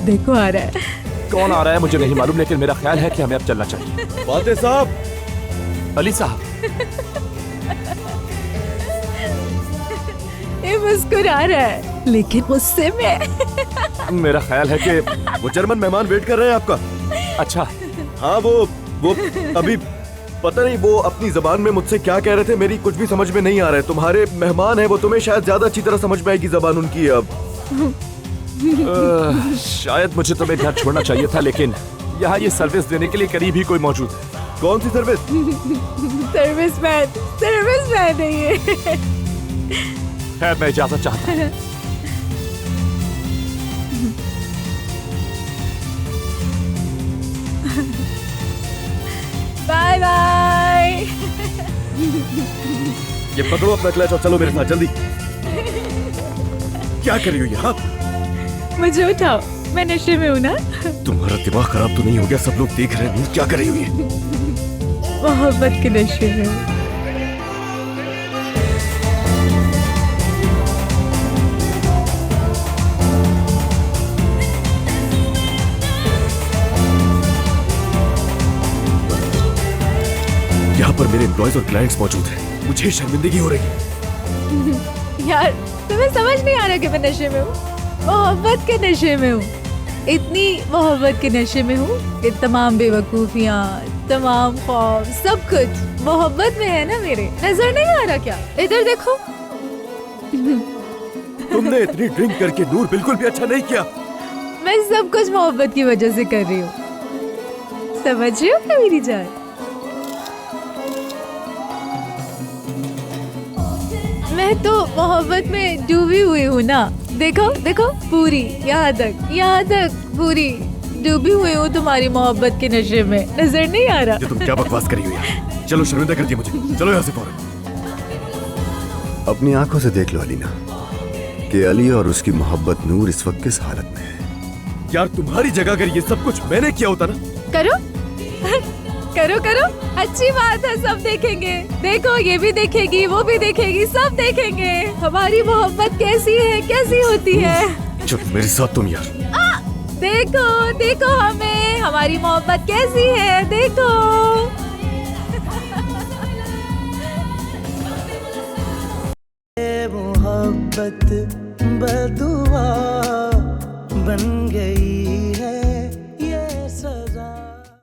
देखो आ रहा है। कौन आ रहा है मुझे नहीं मालूम, लेकिन मेरा ख्याल है कि हमें अब चलना चाहिए। फातेह साहब, अली साहब, ये मुस्कुरा रहा है, लेकिन मुझसे मैं मेरा ख्याल है कि वो जर्मन मेहमान वेट कर रहे हैं आपका। अच्छा, हाँ वो अभी पता नहीं वो अपनी जबान में मुझसे क्या कह रहे थे, मेरी कुछ भी समझ में नहीं आ रहा है। तुम्हारे मेहमान है वो, तुम्हें शायद ज्यादा अच्छी तरह समझ में आएगी जबान उनकी। अब शायद मुझे तुम्हें घर छोड़ना चाहिए था, लेकिन यहाँ ये सर्विस देने के लिए करीब ही कोई मौजूद है। कौन सी सर्विस? सर्विसमैन है ये। खैर, मैं इजाजत चाहता हूँ। Bye bye. ये पकड़ो अपना क्लच और चलो मेरे साथ जल्दी। क्या कर रही हो यहाँ? मुझे उठाओ, मैं नशे में हूँ ना। तुम्हारा दिमाग खराब तो नहीं हो गया? सब लोग देख रहे हैं, क्या कर रही हो ये? मोहब्बत के नशे में हूँ। यहाँ पर मेरे एम्प्लॉयज और क्लाइंट्स मौजूद हैं, मुझे शर्मिंदगी हो रही है। यार, तुम्हें समझ नहीं आ रहा कि मैं नशे में हूँ? मोहब्बत के नशे में हूँ। इतनी मोहब्बत के नशे में हूँ कि तमाम बेवकूफियाँ, तमाम ख्वाब, सब कुछ मोहब्बत में है ना मेरे। नजर नहीं आ रहा क्या? इधर देखो। तुमने इतनी ड्रिंक करके नूर बिल्कुल भी अच्छा नहीं किया। मैं सब कुछ मोहब्बत की वजह से कर रही हूँ, समझ रही हो क्या मेरी जान? मैं तो मोहब्बत में डूबी हुई हूँ ना। देखो देखो, पूरी यहाँ तक पूरी डूबी हुई हूँ तुम्हारी मोहब्बत के नशे में। नजर नहीं आ रहा? ये तुम क्या बकवास कर रही हो यार? चलो, शर्मिंदा कर दिया मुझे, चलो यहाँ से फौरन। अपनी आंखों से देख लो अलीना कि अली और उसकी मोहब्बत नूर इस वक्त किस हालत में है। यार तुम्हारी जगह अगर ये सब कुछ मैंने किया होता ना। करो करो करो, अच्छी बात है, सब देखेंगे। देखो, ये भी देखेगी, वो भी देखेगी, सब देखेंगे हमारी मोहब्बत कैसी है, कैसी होती है। चुप, मेरे साथ तुम यार। देखो देखो, हमें हमारी मोहब्बत कैसी है, देखो। मोहब्बत बदुआ बन गई है।